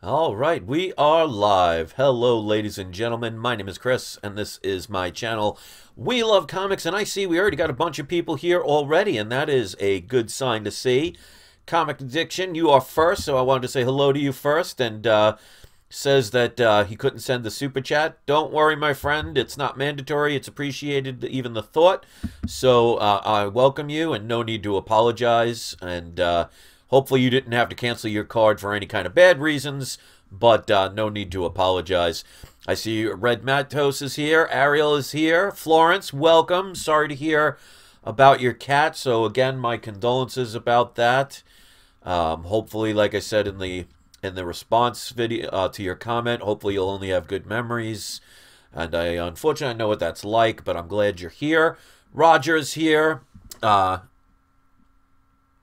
All right, we are live. Hello, ladies and gentlemen. My name is Chris, and this is my channel. We love comics, and I see we already got a bunch of people here already, and that is a good sign to see. Comic Addiction, you are first, so I wanted to say hello to you first, and says that he couldn't send the super chat. Don't worry, my friend. It's not mandatory. It's appreciated, even the thought. So I welcome you, and no need to apologize, and hopefully you didn't have to cancel your card for any kind of bad reasons, but no need to apologize. I see Red Matos is here. Ariel is here. Florence, welcome. Sorry to hear about your cat. So again, my condolences about that. Hopefully, like I said in the response video to your comment, hopefully you'll only have good memories. And unfortunately, I know what that's like, but I'm glad you're here. Roger's here.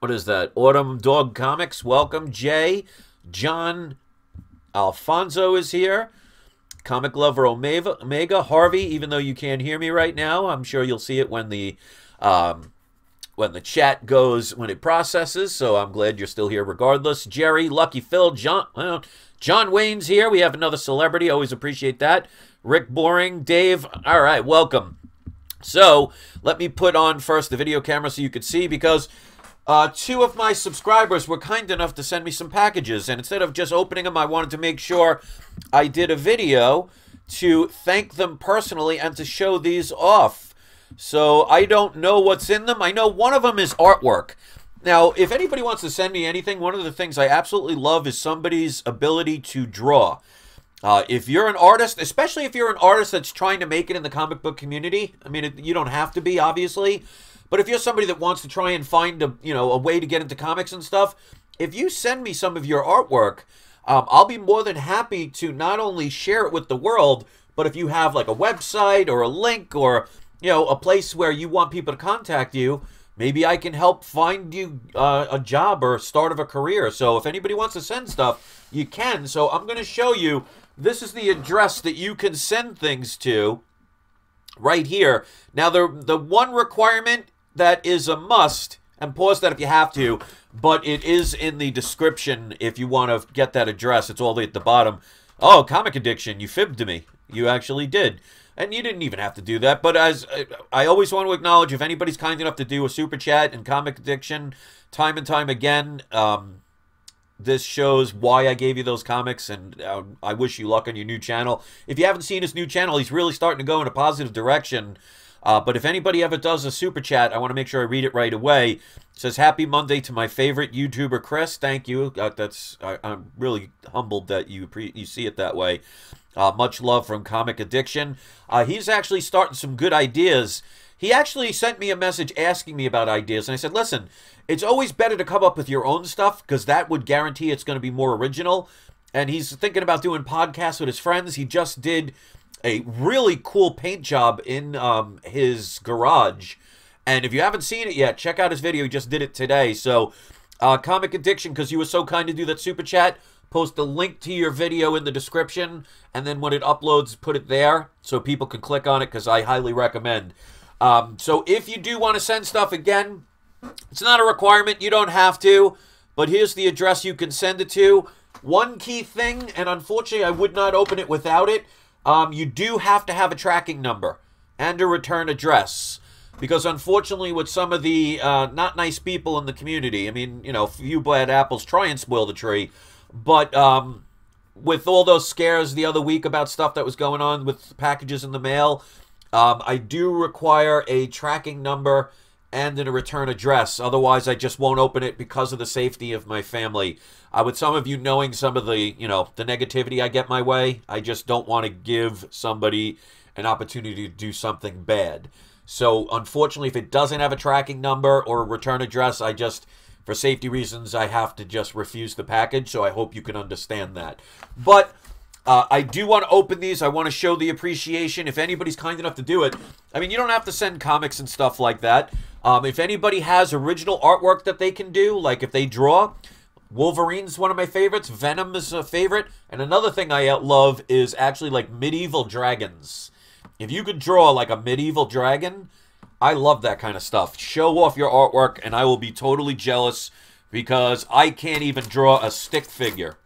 What is that? Autumn Dog Comics. Welcome. Jay. John Alfonso is here. Comic Lover Omega. Harvey, even though you can't hear me right now, I'm sure you'll see it when the chat goes, when it processes, so I'm glad you're still here regardless. Jerry, Lucky Phil, John Wayne's here. We have another celebrity. Always appreciate that. Rick Boring, Dave. All right, welcome. So let me put on first the video camera so you can see, because two of my subscribers were kind enough to send me some packages, and instead of just opening them, I wanted to make sure I did a video to thank them personally and to show these off. So I don't know what's in them. I know one of them is artwork. Now, if anybody wants to send me anything, one of the things I absolutely love is somebody's ability to draw. If you're an artist, especially if you're an artist that's trying to make it in the comic book community, I mean, you don't have to be, obviously, but if you're somebody that wants to try and find a way to get into comics and stuff, if you send me some of your artwork, I'll be more than happy to not only share it with the world, but if you have like a website or a link or a place where you want people to contact you, maybe I can help find you a job or start of a career. So if anybody wants to send stuff, you can. So I'm going to show you, this is the address that you can send things to right here. Now, the one requirement that is a must, and pause that if you have to, but it is in the description if you want to get that address. It's all the way at the bottom. Oh, Comic Addiction, you fibbed to me. You actually did. And you didn't even have to do that, but as I always want to acknowledge, if anybody's kind enough to do a super chat in Comic Addiction, time and time again, this shows why I gave you those comics, and I wish you luck on your new channel. If you haven't seen his new channel, he's really starting to go in a positive direction. But if anybody ever does a super chat, I want to make sure I read it right away. It says, "Happy Monday to my favorite YouTuber, Chris." Thank you. I'm really humbled that you see it that way. Much love from Comic Addiction. He's actually starting some good ideas. He actually sent me a message asking me about ideas, and I said, listen, it's always better to come up with your own stuff, because that would guarantee it's going to be more original. And he's thinking about doing podcasts with his friends. He just did a really cool paint job in his garage. And if you haven't seen it yet, check out his video. He just did it today. So, Comic Addiction, because you were so kind to do that super chat, post a link to your video in the description, and then when it uploads, put it there so people can click on it, because I highly recommend. So if you do want to send stuff, again, it's not a requirement. You don't have to, but here's the address you can send it to. One key thing, and unfortunately I would not open it without it, you do have to have a tracking number and a return address. Because unfortunately, with some of the not nice people in the community, I mean, a few bad apples try and spoil the tree. But with all those scares the other week about stuff that was going on with packages in the mail, I do require a tracking number and a return address. Otherwise, I just won't open it because of the safety of my family. With some of you knowing some of the, the negativity I get my way, I just don't want to give somebody an opportunity to do something bad. So, unfortunately, if it doesn't have a tracking number or a return address, for safety reasons, I have to just refuse the package, so I hope you can understand that. But I do want to open these. I want to show the appreciation. If anybody's kind enough to do it, I mean, you don't have to send comics and stuff like that. If anybody has original artwork that they can do, like if they draw, Wolverine's one of my favorites. Venom is a favorite. And another thing I love is actually like medieval dragons. If you could draw like a medieval dragon, I love that kind of stuff. Show off your artwork, and I will be totally jealous because I can't even draw a stick figure.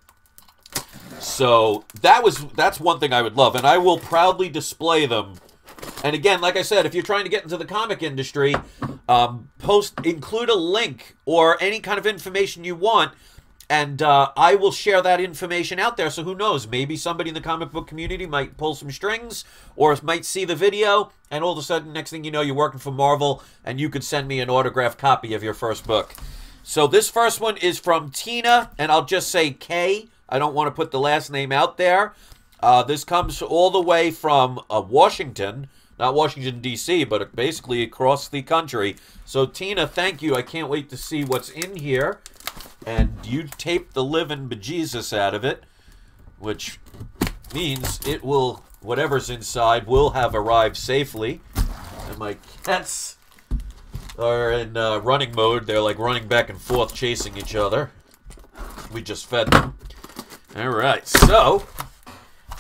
So that's one thing I would love, and I will proudly display them. And again, like I said, if you're trying to get into the comic industry, include a link or any kind of information you want, and I will share that information out there. So who knows? Maybe somebody in the comic book community might pull some strings or might see the video, and all of a sudden, next thing you know, you're working for Marvel, and you could send me an autographed copy of your first book. So this first one is from Tina, and I'll just say K. I don't want to put the last name out there. This comes all the way from Washington, not Washington, D.C., but basically across the country. So, Tina, thank you. I can't wait to see what's in here. And you taped the living bejesus out of it, which means it will, whatever's inside, will have arrived safely. And my cats are in running mode. They're like running back and forth, chasing each other. We just fed them. All right, so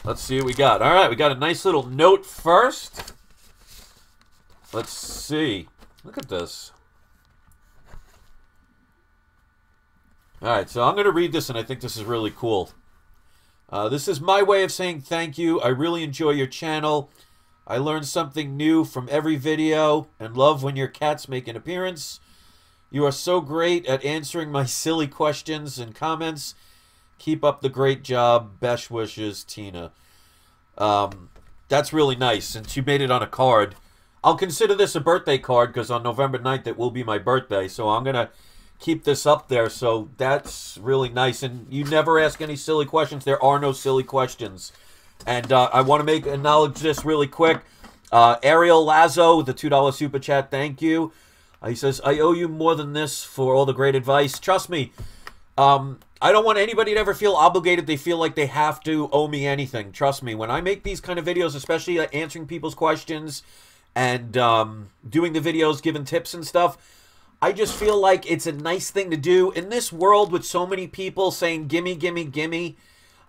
let's see what we got. All right, we got a nice little note first. Let's see. Look at this. All right, so I'm going to read this, and I think this is really cool. This is my way of saying thank you. I really enjoy your channel. I learn something new from every video and love when your cats make an appearance. You are so great at answering my silly questions and comments. Keep up the great job. Best wishes, Tina. That's really nice, and she made it on a card. I'll consider this a birthday card because on November 9th it will be my birthday, so I'm going to keep this up there. So that's really nice, and you never ask any silly questions. There are no silly questions. And I want to acknowledge this really quick. Ariel Lazo, the $2 super chat, thank you. He says, I owe you more than this for all the great advice. Trust me, I don't want anybody to ever feel obligated. They feel like they have to owe me anything. Trust me, when I make these kind of videos, especially answering people's questions and doing the videos, giving tips and stuff, I just feel like it's a nice thing to do. In this world with so many people saying, gimme, gimme, gimme,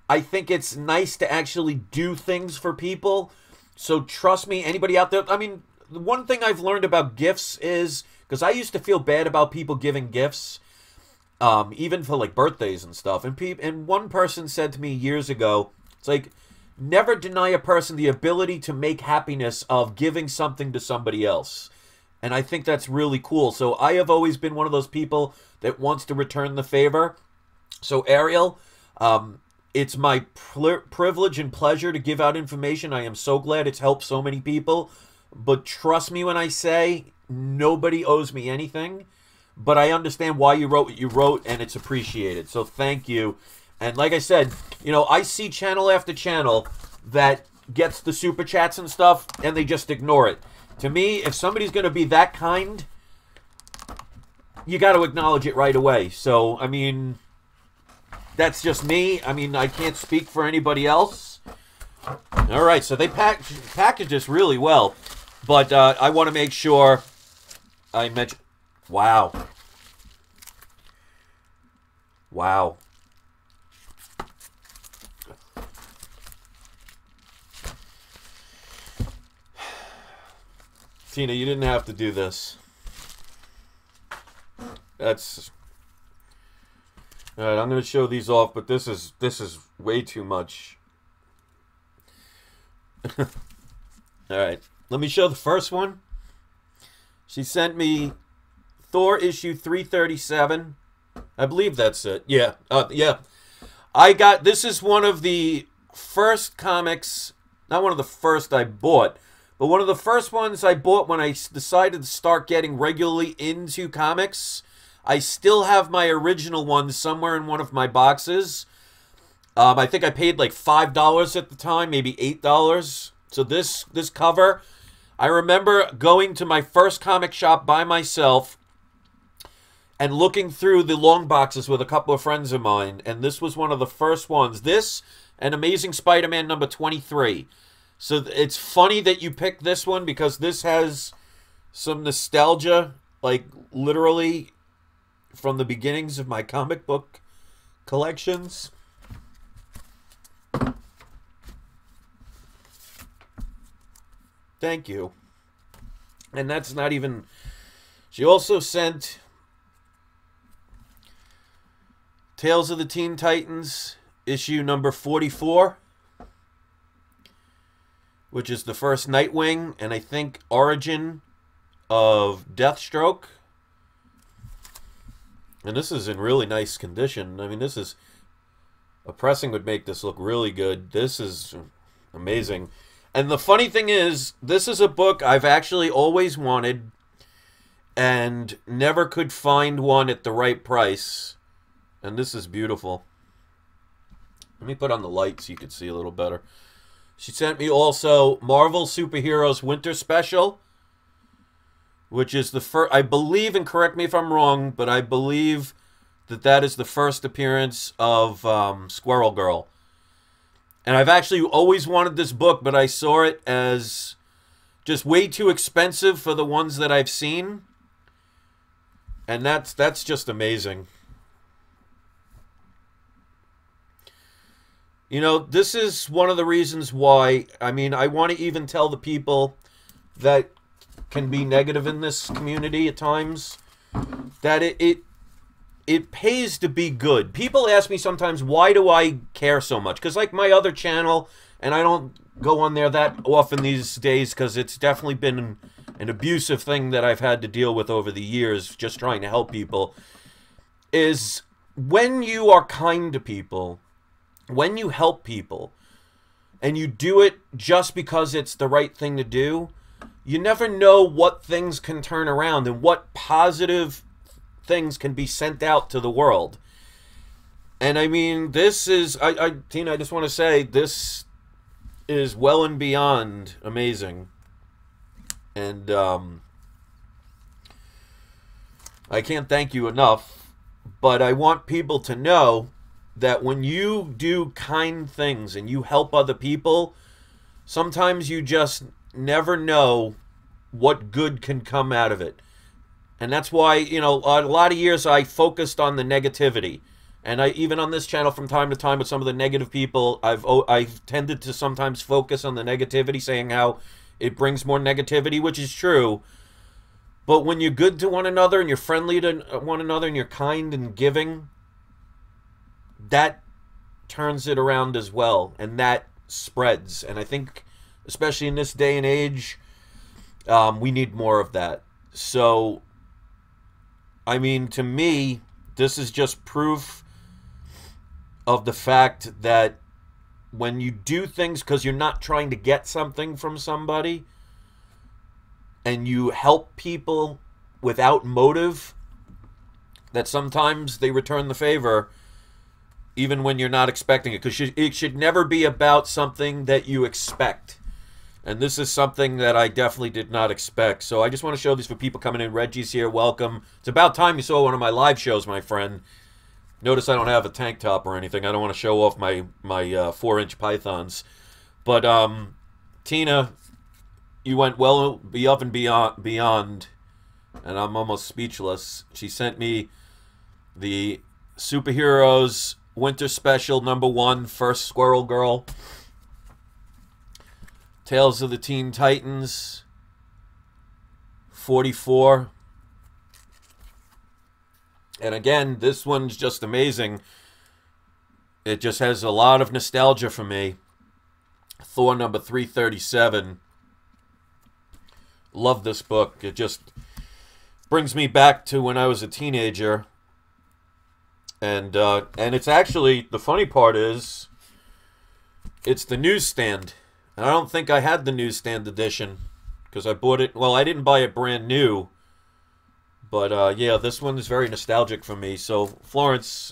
I think it's nice to actually do things for people. So trust me, anybody out there, I mean, the one thing I've learned about gifts is, because I used to feel bad about people giving gifts, even for like birthdays and stuff. And one person said to me years ago, it's like, never deny a person the ability to make happiness of giving something to somebody else. And I think that's really cool. So I have always been one of those people that wants to return the favor. So Ariel, it's my privilege and pleasure to give out information. I am so glad it's helped so many people. But trust me when I say nobody owes me anything. But I understand why you wrote what you wrote, and it's appreciated. So thank you. And like I said, you know, I see channel after channel that gets the super chats and stuff, and they just ignore it. To me, if somebody's going to be that kind, you got to acknowledge it right away. So, I mean, that's just me. I mean, I can't speak for anybody else. All right, so they package this really well. But I want to make sure I mention... Wow. Wow. Tina, you didn't have to do this. That's... Alright, I'm going to show these off, but this is way too much. Alright, let me show the first one. She sent me Thor issue 337. I believe that's it. Yeah, yeah. This is one of the first comics, not one of the first I bought, but one of the first ones I bought when I decided to start getting regularly into comics. I still have my original one somewhere in one of my boxes. I think I paid like $5 at the time, maybe $8. So this cover, I remember going to my first comic shop by myself and looking through the long boxes with a couple of friends of mine, and this was one of the first ones. This and Amazing Spider-Man number 23. So it's funny that you picked this one because this has some nostalgia, like literally from the beginnings of my comic book collections. Thank you. And that's not even... She also sent Tales of the Teen Titans issue number 44, which is the first Nightwing, and I think origin of Deathstroke. And this is in really nice condition. I mean, this is... a pressing would make this look really good. This is amazing. And the funny thing is, this is a book I've actually always wanted and never could find one at the right price. And this is beautiful. Let me put on the light so you can see a little better. She sent me also Marvel Superheroes Winter Special, which is the first, I believe, and correct me if I'm wrong, but I believe that that is the first appearance of Squirrel Girl. And I've actually always wanted this book, but I saw it as just way too expensive for the ones that I've seen. And that's just amazing. You know, this is one of the reasons why, I mean, I want to even tell the people that can be negative in this community at times that it pays to be good. People ask me sometimes, why do I care so much? Because like my other channel, and I don't go on there that often these days because it's definitely been an abusive thing that I've had to deal with over the years, just trying to help people, is when you are kind to people, when you help people, and you do it just because it's the right thing to do, you never know what things can turn around and what positive things can be sent out to the world. And I mean, this is, Tina, I just want to say, this is well and beyond amazing. And I can't thank you enough, but I want people to know that when you do kind things and you help other people, sometimes you just never know what good can come out of it. And that's why, you know, a lot of years I focused on the negativity. And I even on this channel from time to time with some of the negative people, I've tended to sometimes focus on the negativity, saying how it brings more negativity, which is true. But when you're good to one another and you're friendly to one another and you're kind and giving, that turns it around as well. And that spreads. And I think, especially in this day and age, we need more of that. So, I mean, to me, this is just proof of the fact that when you do things because you're not trying to get something from somebody and you help people without motive, that sometimes they return the favor even when you're not expecting it. Because it should never be about something that you expect. And this is something that I definitely did not expect. So I just want to show these for people coming in. Reggie's here. Welcome. It's about time you saw one of my live shows, my friend. Notice I don't have a tank top or anything. I don't want to show off my 4-inch pythons. But, Tina, you went well above and beyond, and I'm almost speechless. She sent me the Superheroes Winter Special #1, First Squirrel Girl. Tales of the Teen Titans, 44. And again, this one's just amazing. It just has a lot of nostalgia for me. Thor number 337. Love this book. It just brings me back to when I was a teenager. And it's actually, the funny part is, it's the newsstand. And I don't think I had the newsstand edition because I bought it. Well, I didn't buy it brand new. But, yeah, this one is very nostalgic for me. So, Florence,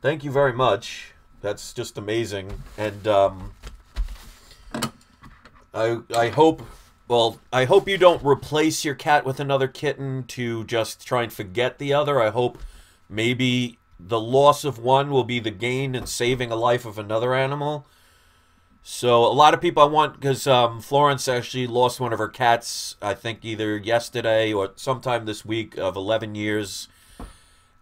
thank you very much. That's just amazing. And I hope, well, I hope you don't replace your cat with another kitten to just try and forget the other. I hope maybe the loss of one will be the gain in saving a life of another animal. So a lot of people I want, because Florence actually lost one of her cats, I think either yesterday or sometime this week, of 11 years.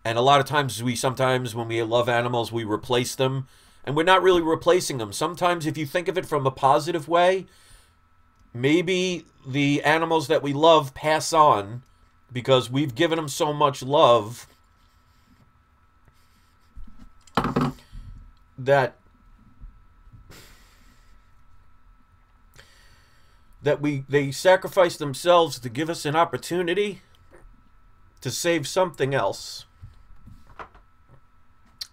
And a lot of times sometimes when we love animals, we replace them. And we're not really replacing them. Sometimes if you think of it from a positive way, maybe the animals that we love pass on because we've given them so much love that they sacrifice themselves to give us an opportunity to save something else.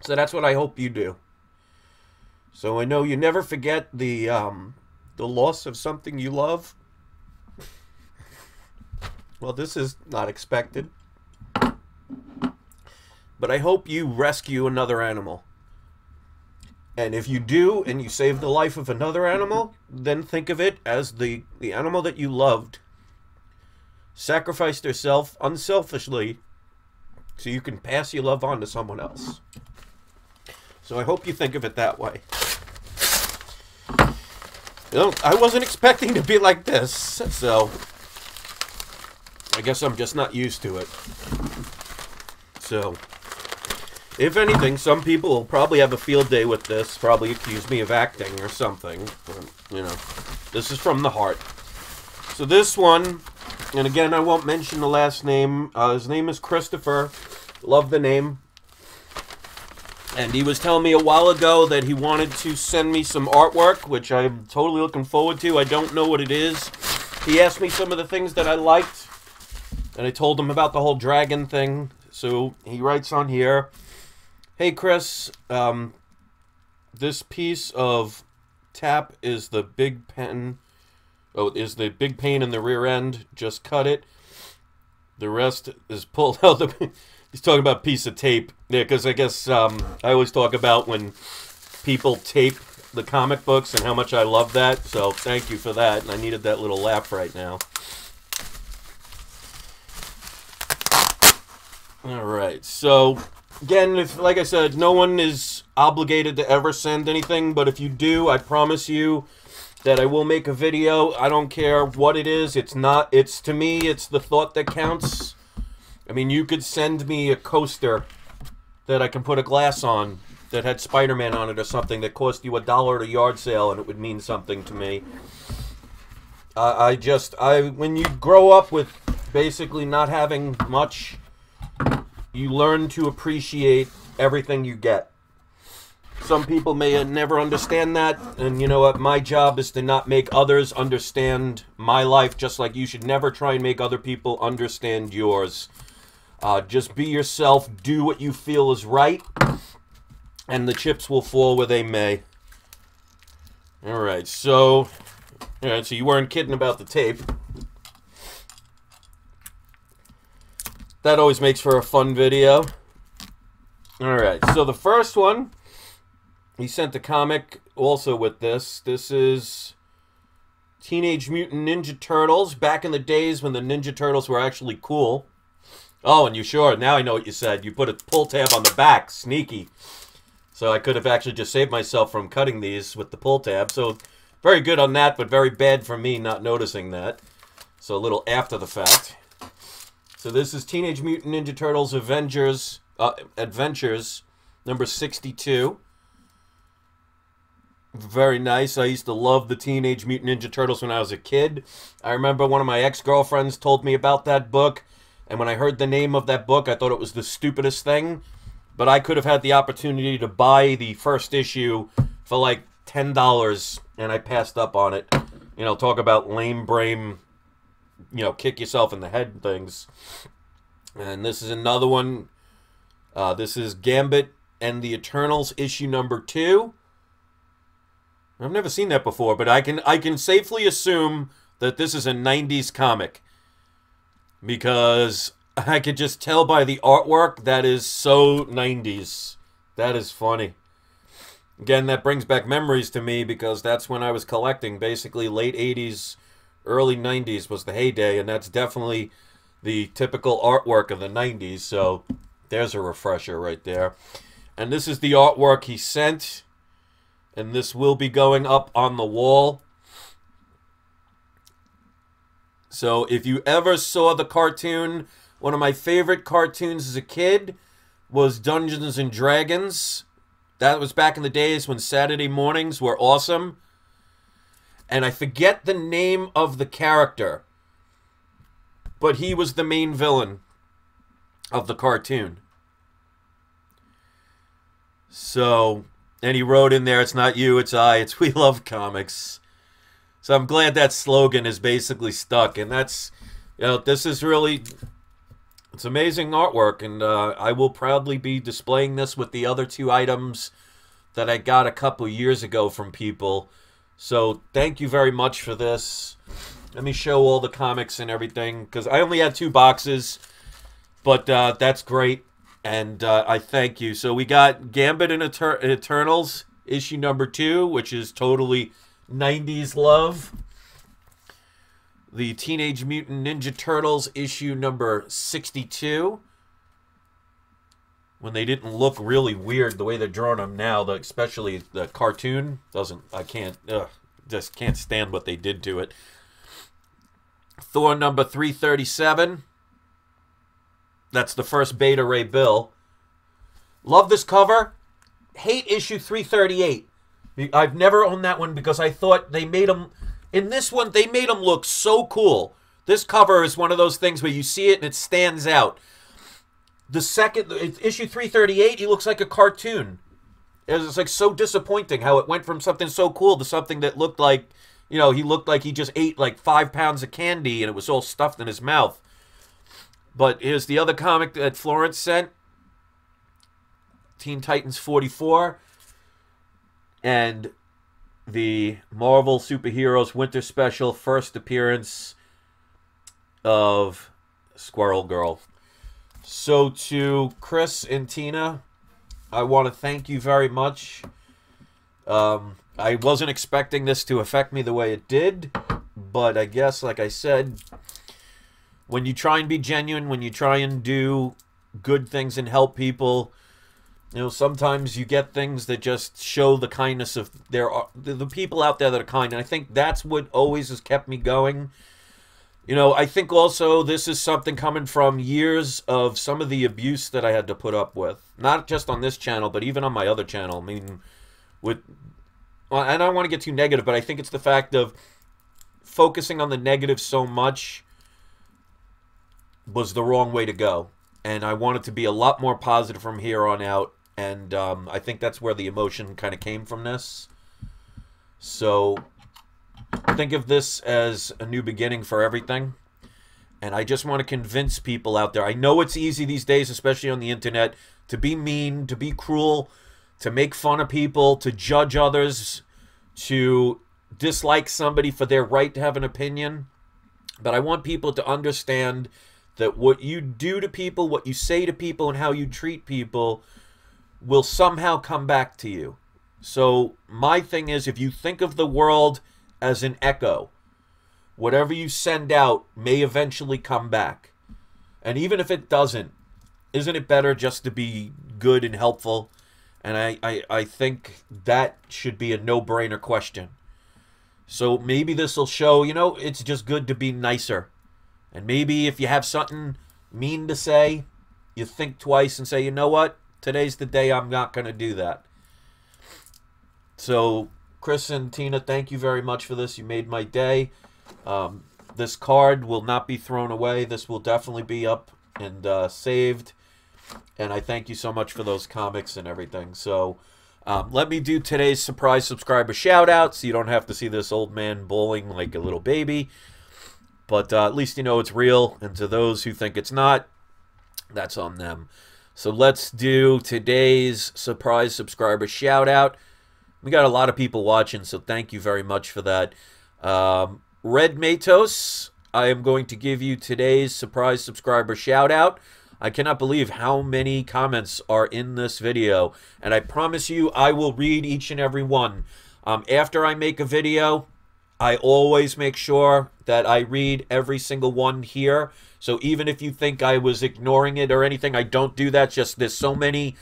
So that's what I hope you do. So I know you never forget the loss of something you love. Well, this is not expected. But I hope you rescue another animal. And if you do, and you save the life of another animal, then think of it as the animal that you loved sacrificed herself unselfishly so you can pass your love on to someone else. So I hope you think of it that way. You know, I wasn't expecting to be like this, so I guess I'm just not used to it. So, if anything, some people will probably have a field day with this, probably accuse me of acting or something. But, you know, this is from the heart. So this one, and again, I won't mention the last name. His name is Christopher. Love the name. And he was telling me a while ago that he wanted to send me some artwork, which I'm totally looking forward to. I don't know what it is. He asked me some of the things that I liked, and I told him about the whole dragon thing. So he writes on here, "Hey Chris, this piece of tap is the big pen. Oh, is the big pain in the rear end. Just cut it. The rest is pulled out." He's talking about a piece of tape. Yeah, because I guess I always talk about when people tape the comic books and how much I love that. So thank you for that. And I needed that little laugh right now. All right. So again, like I said, no one is obligated to ever send anything. But if you do, I promise you that I will make a video. I don't care what it is. It's to me, it's the thought that counts. I mean, you could send me a coaster that I can put a glass on that had Spider-Man on it or something that cost you $1 at a yard sale, and it would mean something to me. When you grow up with basically not having much, you learn to appreciate everything you get. Some people may never understand that, and you know what? My job is to not make others understand my life, just like you should never try and make other people understand yours. Just be yourself, do what you feel is right, and the chips will fall where they may. Alright, so you weren't kidding about the tape. That always makes for a fun video. Alright, so the first one, he sent a comic also with this. This is Teenage Mutant Ninja Turtles, back in the days when the Ninja Turtles were actually cool. Oh, and now I know what you said. You put a pull tab on the back. Sneaky. So I could have actually just saved myself from cutting these with the pull tab. So very good on that, but very bad for me not noticing that. So a little after the fact. So this is Teenage Mutant Ninja Turtles Adventures, number 62. Very nice. I used to love the Teenage Mutant Ninja Turtles when I was a kid. I remember one of my ex-girlfriends told me about that book. And when I heard the name of that book, I thought it was the stupidest thing. But I could have had the opportunity to buy the first issue for like $10, and I passed up on it. You know, talk about lame brain, you know, kick yourself in the head things. And this is another one. This is Gambit and the Eternals, issue number 2. I've never seen that before, but I can safely assume that this is a 90s comic. Because I could just tell by the artwork that is so 90s. That is funny. Again, that brings back memories to me because that's when I was collecting. Basically, late 80s, early 90s was the heyday, and that's definitely the typical artwork of the 90s. So there's a refresher right there. And this is the artwork he sent. And this will be going up on the wall. So if you ever saw the cartoon, one of my favorite cartoons as a kid was Dungeons and Dragons. That was back in the days when Saturday mornings were awesome. And I forget the name of the character, but he was the main villain of the cartoon. So And he wrote in there, "It's not you, it's I. It's we love comics." So I'm glad that slogan is basically stuck. And that's, this is really, it's amazing artwork. And I will proudly be displaying this with the other 2 items that I got a couple years ago from people. So thank you very much for this. Let me show all the comics and everything, because I only had 2 boxes, but that's great. And I thank you. So we got Gambit and Eternals, issue number 2, which is totally 90s love. The Teenage Mutant Ninja Turtles, issue number 62. When they didn't look really weird the way they're drawing them now, especially the cartoon doesn't. I can't, just can't stand what they did to it. Thor number 337. That's the first Beta Ray Bill. Love this cover. Hate issue 338. I've never owned that one because I thought they made them... In this one, they made them look so cool. This cover is one of those things where you see it and it stands out. The second... Issue 338, he looks like a cartoon. It's like so disappointing how it went from something so cool to something that looked like... he looked like he just ate like 5 pounds of candy and it was all stuffed in his mouth. But here's the other comic that Florence sent. Teen Titans 44. And the Marvel Superheroes Winter Special, first appearance of Squirrel Girl. So to Chris and Tina, I want to thank you very much. I wasn't expecting this to affect me the way it did. But I guess, like I said... When you try and be genuine, when you try and do good things and help people, sometimes you get things that just show the kindness of the people out there that are kind. And I think that's what always has kept me going. I think also this is something coming from years of some of the abuse that I had to put up with. Not just on this channel, but even on my other channel. I mean, and I don't want to get too negative, but I think it's the fact of focusing on the negative so much was the wrong way to go. And I want it to be a lot more positive from here on out. And I think that's where the emotion kind of came from this. So think of this as a new beginning for everything. And I just want to convince people out there. I know it's easy these days, especially on the internet, to be mean, to be cruel, to make fun of people, to judge others, to dislike somebody for their right to have an opinion. But I want people to understand that what you do to people, what you say to people, and how you treat people will somehow come back to you. So my thing is, if you think of the world as an echo, whatever you send out may eventually come back. And even if it doesn't, isn't it better just to be good and helpful? And I think that should be a no-brainer question. So maybe this will show, it's just good to be nicer. And maybe if you have something mean to say, you think twice and say, you know what? Today's the day I'm not going to do that. So, Chris and Tina, thank you very much for this. You made my day. This card will not be thrown away. This will definitely be up and saved. And I thank you so much for those comics and everything. So, let me do today's surprise subscriber shout-out so you don't have to see this old man bawling like a little baby. But at least you know it's real. And to those who think it's not, that's on them. So let's do today's surprise subscriber shout-out. We got a lot of people watching, so thank you very much for that. Red Matos, I am going to give you today's surprise subscriber shout-out. I cannot believe how many comments are in this video. And I promise you, I will read each and every one. After I make a video, I always make sure that I read every single one here. So even if you think I was ignoring it or anything, I don't do that. Just there's so many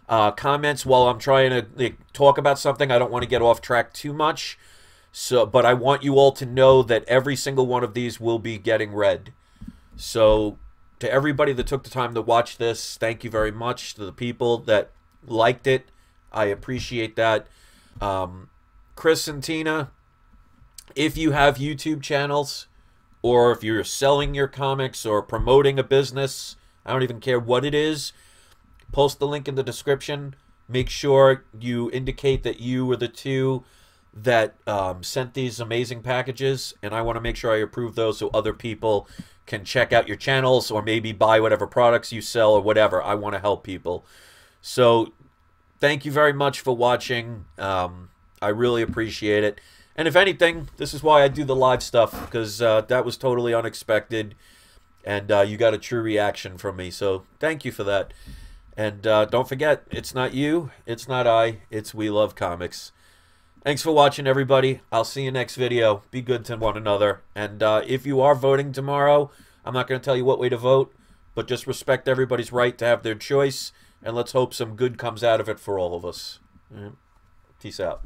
comments while I'm trying to talk about something. I don't want to get off track too much. But I want you all to know that every single one of these will be getting read. So to everybody that took the time to watch this, thank you very much. To the people that liked it, I appreciate that. Chris and Tina, if you have YouTube channels, or if you're selling your comics or promoting a business, I don't even care what it is, post the link in the description. make sure you indicate that you were the two that sent these amazing packages, and I want to make sure I approve those so other people can check out your channels or maybe buy whatever products you sell or whatever. I want to help people. So thank you very much for watching. I really appreciate it. And if anything, this is why I do the live stuff, because that was totally unexpected, and you got a true reaction from me. So thank you for that. And don't forget, it's not you, it's not I, it's We Love Comics. Thanks for watching, everybody. I'll see you next video. Be good to one another. And if you are voting tomorrow, I'm not going to tell you what way to vote, but just respect everybody's right to have their choice, and let's hope some good comes out of it for all of us. Peace out.